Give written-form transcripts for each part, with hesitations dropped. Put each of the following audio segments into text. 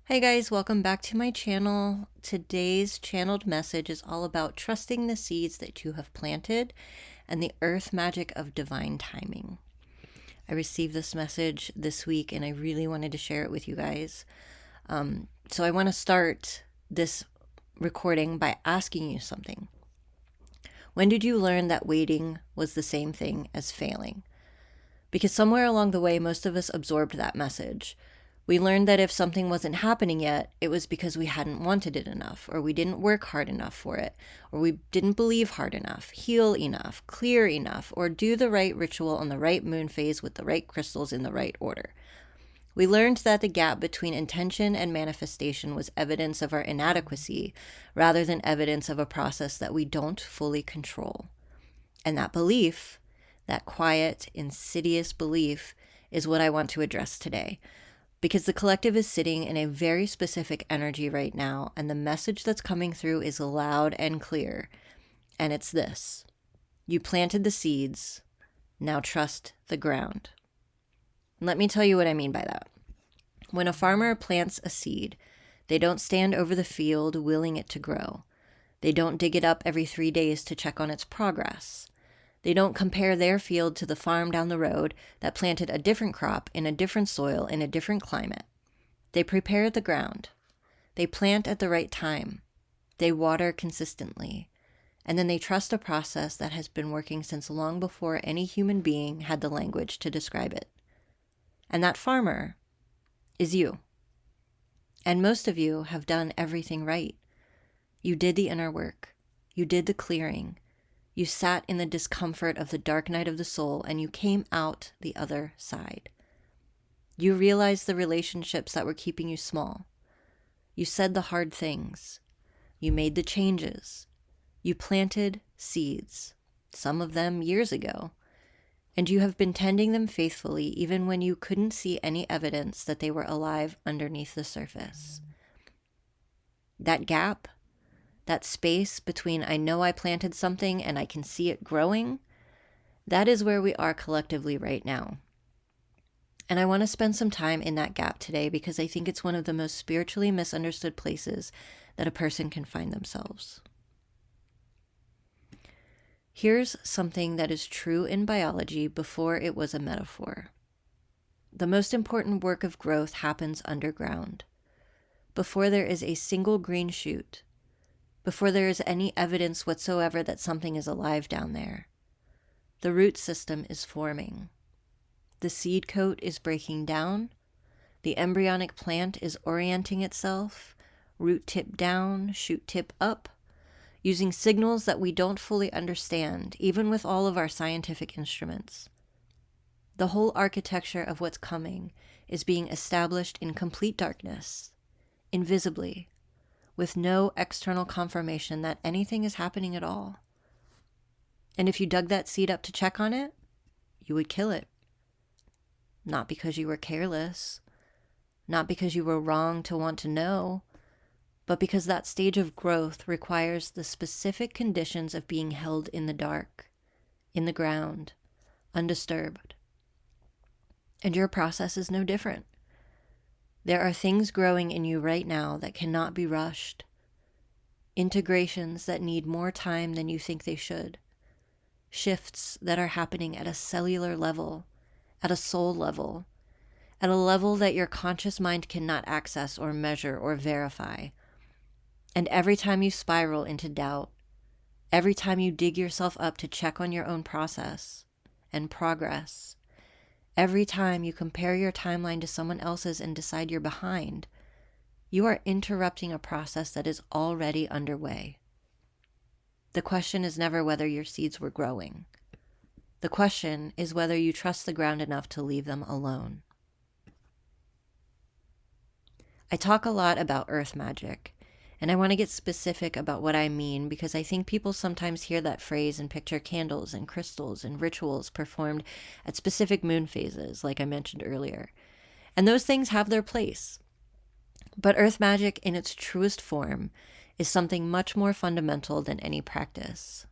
Hey guys, welcome back to my channel. Today's channeled message is all about trusting the seeds that you have planted and the earth magic of divine timing. I received this message this week and I really wanted to share it with you guys. So I want to start this recording by asking you something. When did you learn that waiting was the same thing as failing? Because somewhere along the way, most of us absorbed that message. We learned that if something wasn't happening yet, it was because we hadn't wanted it enough, or we didn't work hard enough for it, or we didn't believe hard enough, heal enough, clear enough, or do the right ritual on the right moon phase with the right crystals in the right order. We learned that the gap between intention and manifestation was evidence of our inadequacy rather than evidence of a process that we don't fully control. And that belief, that quiet, insidious belief, is what I want to address today. Because the collective is sitting in a very specific energy right now, and the message that's coming through is loud and clear. And it's this: you planted the seeds, now trust the ground. And let me tell you what I mean by that. When a farmer plants a seed, they don't stand over the field willing it to grow. They don't dig it up every 3 days to check on its progress. They don't compare their field to the farm down the road that planted a different crop in a different soil in a different climate. They prepare the ground. They plant at the right time. They water consistently. And then they trust a process that has been working since long before any human being had the language to describe it. And that farmer is you. And most of you have done everything right. You did the inner work. You did the clearing. You sat in the discomfort of the dark night of the soul, and you came out the other side. You realized the relationships that were keeping you small. You said the hard things. You made the changes. You planted seeds, some of them years ago, and you have been tending them faithfully even when you couldn't see any evidence that they were alive underneath the surface. That gap, that space between I know I planted something and I can see it growing, that is where we are collectively right now. And I want to spend some time in that gap today because I think it's one of the most spiritually misunderstood places that a person can find themselves. Here's something that is true in biology before it was a metaphor. The most important work of growth happens underground, before there is a single green shoot, before there is any evidence whatsoever that something is alive down there. The root system is forming. The seed coat is breaking down. The embryonic plant is orienting itself, root tip down, shoot tip up, using signals that we don't fully understand, even with all of our scientific instruments. The whole architecture of what's coming is being established in complete darkness, invisibly, with no external confirmation that anything is happening at all. And if you dug that seed up to check on it, you would kill it. Not because you were careless, not because you were wrong to want to know, but because that stage of growth requires the specific conditions of being held in the dark, in the ground, undisturbed. And your process is no different. There are things growing in you right now that cannot be rushed. Integrations that need more time than you think they should. Shifts that are happening at a cellular level, at a soul level, at a level that your conscious mind cannot access or measure or verify. And every time you spiral into doubt, every time you dig yourself up to check on your own process and progress, every time you compare your timeline to someone else's and decide you're behind, you are interrupting a process that is already underway. The question is never whether your seeds were growing. The question is whether you trust the ground enough to leave them alone. I talk a lot about earth magic, and I want to get specific about what I mean because I think people sometimes hear that phrase and picture candles and crystals and rituals performed at specific moon phases, like I mentioned earlier. And those things have their place. But earth magic in its truest form is something much more fundamental than any practice.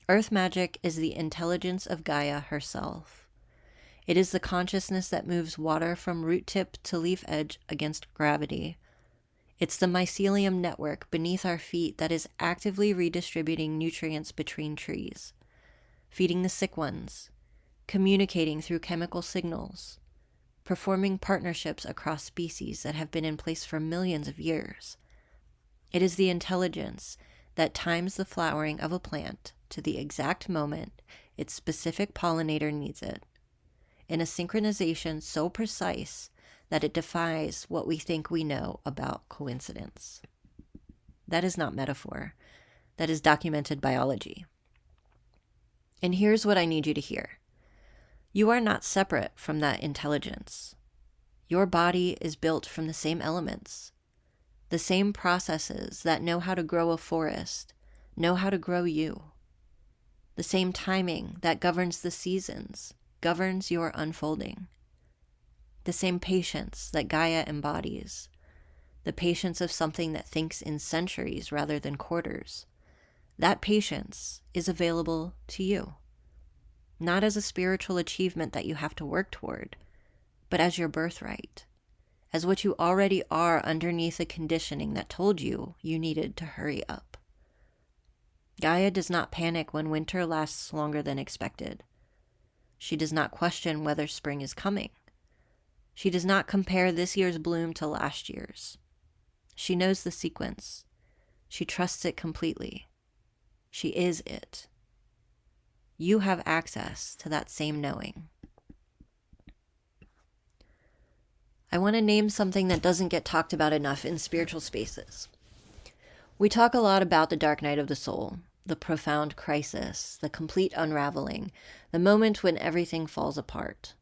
Earth magic is the intelligence of Gaia herself. It is the consciousness that moves water from root tip to leaf edge against gravity. It's the mycelium network beneath our feet that is actively redistributing nutrients between trees, feeding the sick ones, communicating through chemical signals, performing partnerships across species that have been in place for millions of years. It is the intelligence that times the flowering of a plant to the exact moment its specific pollinator needs it, in a synchronization so precise that it defies what we think we know about coincidence. That is not metaphor. That is documented biology. And here's what I need you to hear. You are not separate from that intelligence. Your body is built from the same elements. The same processes that know how to grow a forest know how to grow you. The same timing that governs the seasons governs your unfolding. The same patience that Gaia embodies, the patience of something that thinks in centuries rather than quarters, that patience is available to you. Not as a spiritual achievement that you have to work toward, but as your birthright, as what you already are underneath the conditioning that told you you needed to hurry up. Gaia does not panic when winter lasts longer than expected. She does not question whether spring is coming. She does not compare this year's bloom to last year's. She knows the sequence. She trusts it completely. She is it. You have access to that same knowing. I want to name something that doesn't get talked about enough in spiritual spaces. We talk a lot about the dark night of the soul, the profound crisis, the complete unraveling, the moment when everything falls apart.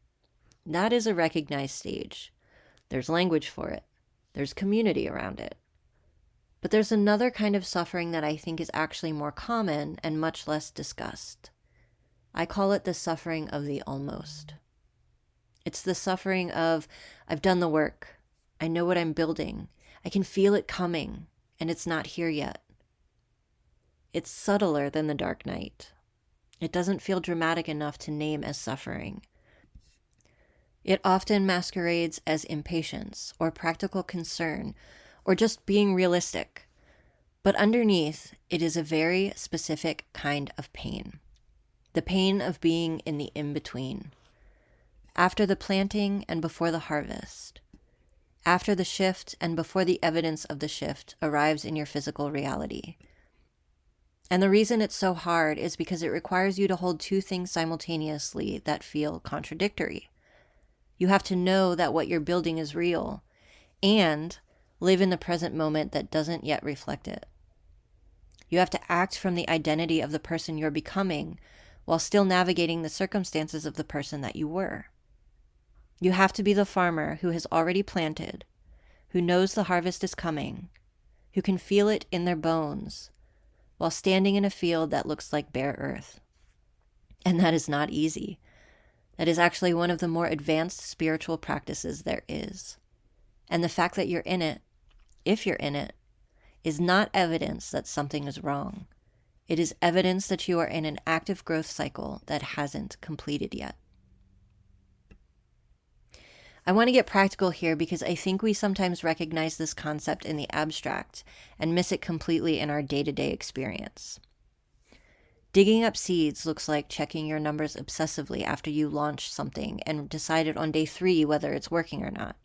That is a recognized stage. There's language for it. There's community around it. But there's another kind of suffering that I think is actually more common and much less discussed. I call it the suffering of the almost. It's the suffering of, I've done the work. I know what I'm building. I can feel it coming, and it's not here yet. It's subtler than the dark night. It doesn't feel dramatic enough to name as suffering. It often masquerades as impatience or practical concern or just being realistic. But underneath, it is a very specific kind of pain. The pain of being in the in-between. After the planting and before the harvest. After the shift and before the evidence of the shift arrives in your physical reality. And the reason it's so hard is because it requires you to hold two things simultaneously that feel contradictory. You have to know that what you're building is real and live in the present moment that doesn't yet reflect it. You have to act from the identity of the person you're becoming while still navigating the circumstances of the person that you were. You have to be the farmer who has already planted, who knows the harvest is coming, who can feel it in their bones, while standing in a field that looks like bare earth. And that is not easy. That is actually one of the more advanced spiritual practices there is. And the fact that you're in it, if you're in it, is not evidence that something is wrong. It is evidence that you are in an active growth cycle that hasn't completed yet. I want to get practical here because I think we sometimes recognize this concept in the abstract and miss it completely in our day-to-day experience. Digging up seeds looks like checking your numbers obsessively after you launch something and decided on day 3 whether it's working or not.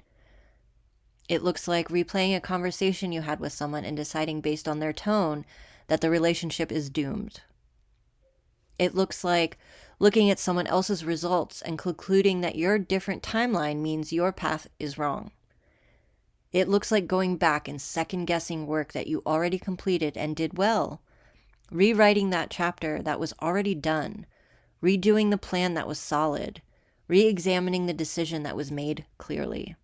It looks like replaying a conversation you had with someone and deciding based on their tone that the relationship is doomed. It looks like looking at someone else's results and concluding that your different timeline means your path is wrong. It looks like going back and second-guessing work that you already completed and did well, rewriting that chapter that was already done, redoing the plan that was solid, re-examining the decision that was made clearly.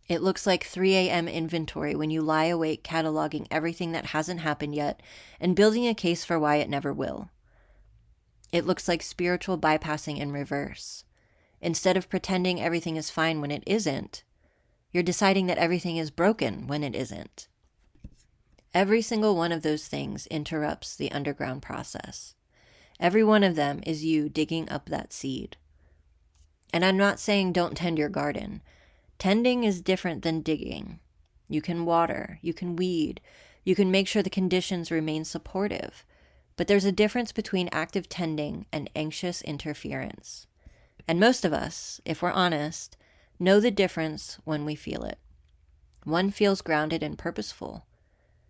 It looks like 3 a.m. inventory when you lie awake cataloging everything that hasn't happened yet and building a case for why it never will. It looks like spiritual bypassing in reverse. Instead of pretending everything is fine when it isn't, you're deciding that everything is broken when it isn't. Every single one of those things interrupts the underground process. Every one of them is you digging up that seed. And I'm not saying don't tend your garden. Tending is different than digging. You can water, you can weed, you can make sure the conditions remain supportive. But there's a difference between active tending and anxious interference. And most of us, if we're honest, know the difference when we feel it. One feels grounded and purposeful.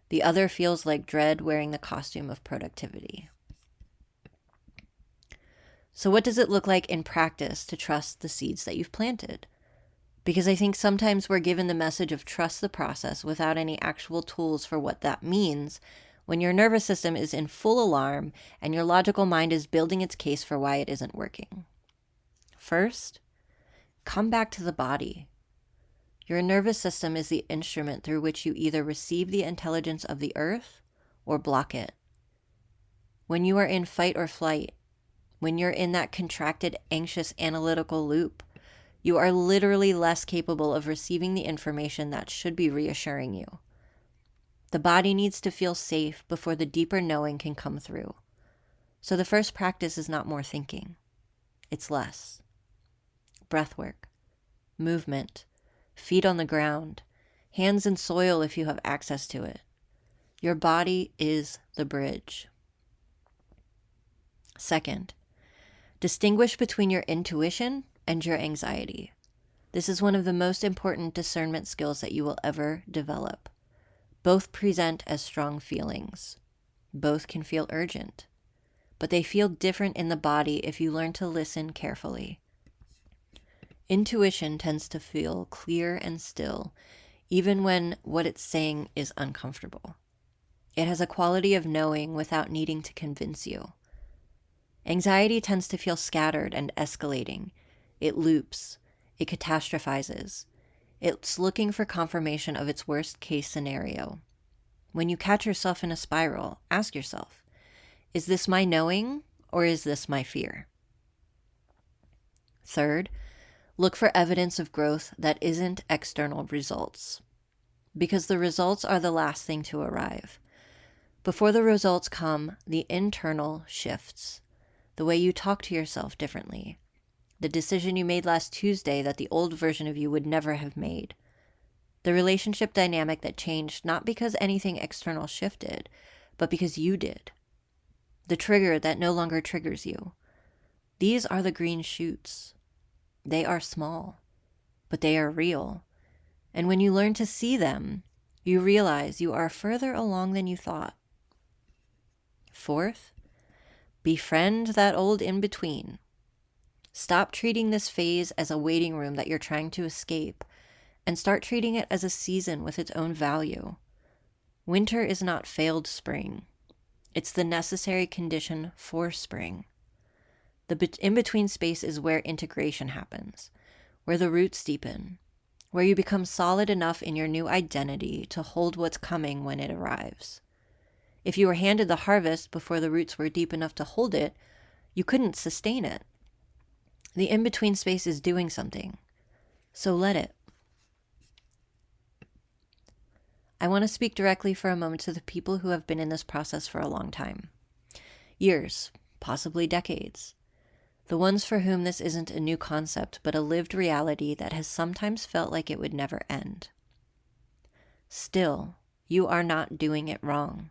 The other feels like dread wearing the costume of productivity. So what does it look like in practice to trust the seeds that you've planted? Because I think sometimes we're given the message of trust the process without any actual tools for what that means when your nervous system is in full alarm and your logical mind is building its case for why it isn't working. First, come back to the body. Your nervous system is the instrument through which you either receive the intelligence of the earth or block it. When you are in fight or flight, when you're in that contracted, anxious, analytical loop, you are literally less capable of receiving the information that should be reassuring you. The body needs to feel safe before the deeper knowing can come through. So the first practice is not more thinking. It's less. Breathwork, movement, feet on the ground, hands in soil if you have access to it. Your body is the bridge. Second, distinguish between your intuition and your anxiety. This is one of the most important discernment skills that you will ever develop. Both present as strong feelings. Both can feel urgent, but they feel different in the body if you learn to listen carefully. Intuition tends to feel clear and still, even when what it's saying is uncomfortable. It has a quality of knowing without needing to convince you. Anxiety tends to feel scattered and escalating. It loops. It catastrophizes. It's looking for confirmation of its worst case scenario. When you catch yourself in a spiral, ask yourself, is this my knowing or is this my fear? Third, look for evidence of growth that isn't external results, because the results are the last thing to arrive. Before the results come, the internal shifts. The way you talk to yourself differently. The decision you made last Tuesday that the old version of you would never have made. The relationship dynamic that changed not because anything external shifted, but because you did. The trigger that no longer triggers you. These are the green shoots. They are small, but they are real. And when you learn to see them, you realize you are further along than you thought. Fourth, befriend that old in-between. Stop treating this phase as a waiting room that you're trying to escape, and start treating it as a season with its own value. Winter is not failed spring. It's the necessary condition for spring. The in-between space is where integration happens, where the roots deepen, where you become solid enough in your new identity to hold what's coming when it arrives. If you were handed the harvest before the roots were deep enough to hold it, you couldn't sustain it. The in-between space is doing something, so let it. I want to speak directly for a moment to the people who have been in this process for a long time. Years, possibly decades. The ones for whom this isn't a new concept, but a lived reality that has sometimes felt like it would never end. Still, you are not doing it wrong.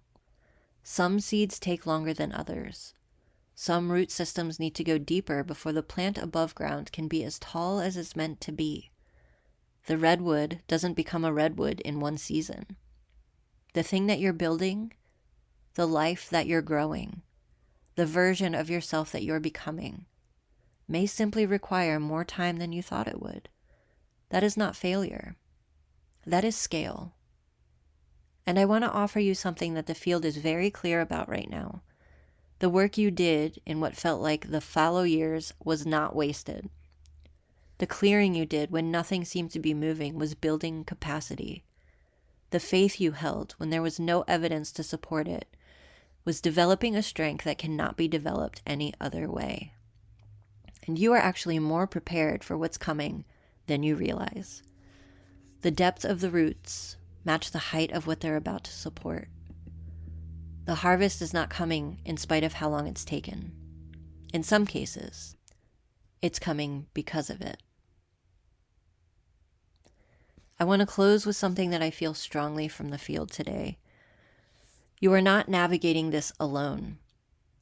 Some seeds take longer than others. Some root systems need to go deeper before the plant above ground can be as tall as it's meant to be. The redwood doesn't become a redwood in one season. The thing that you're building, the life that you're growing, the version of yourself that you're becoming, may simply require more time than you thought it would. That is not failure. That is scale. And I want to offer you something that the field is very clear about right now. The work you did in what felt like the fallow years was not wasted. The clearing you did when nothing seemed to be moving was building capacity. The faith you held when there was no evidence to support it was developing a strength that cannot be developed any other way. And you are actually more prepared for what's coming than you realize. The depth of the roots match the height of what they're about to support. The harvest is not coming in spite of how long it's taken. In some cases, it's coming because of it. I want to close with something that I feel strongly from the field today. You are not navigating this alone.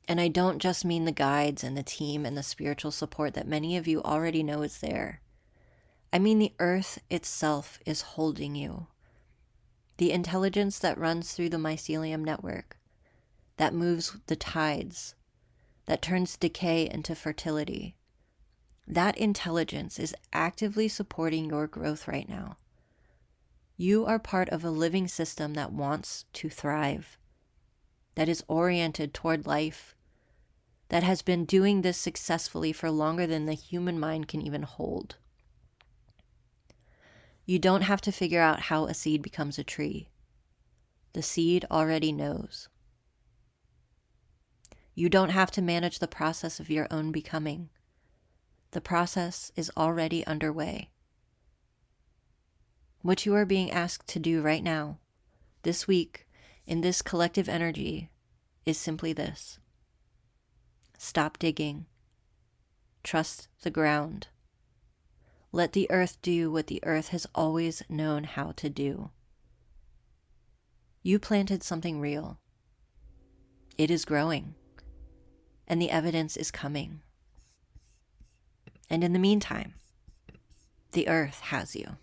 And I don't just mean the guides and the team and the spiritual support that many of you already know is there. I mean the earth itself is holding you. The intelligence that runs through the mycelium network, that moves the tides, that turns decay into fertility. That intelligence is actively supporting your growth right now. You are part of a living system that wants to thrive, that is oriented toward life, that has been doing this successfully for longer than the human mind can even hold. You don't have to figure out how a seed becomes a tree. The seed already knows. You don't have to manage the process of your own becoming. The process is already underway. What you are being asked to do right now, this week, in this collective energy, is simply this. Stop digging. Trust the ground. Let the earth do what the earth has always known how to do. You planted something real. It is growing, and the evidence is coming. And in the meantime, the earth has you.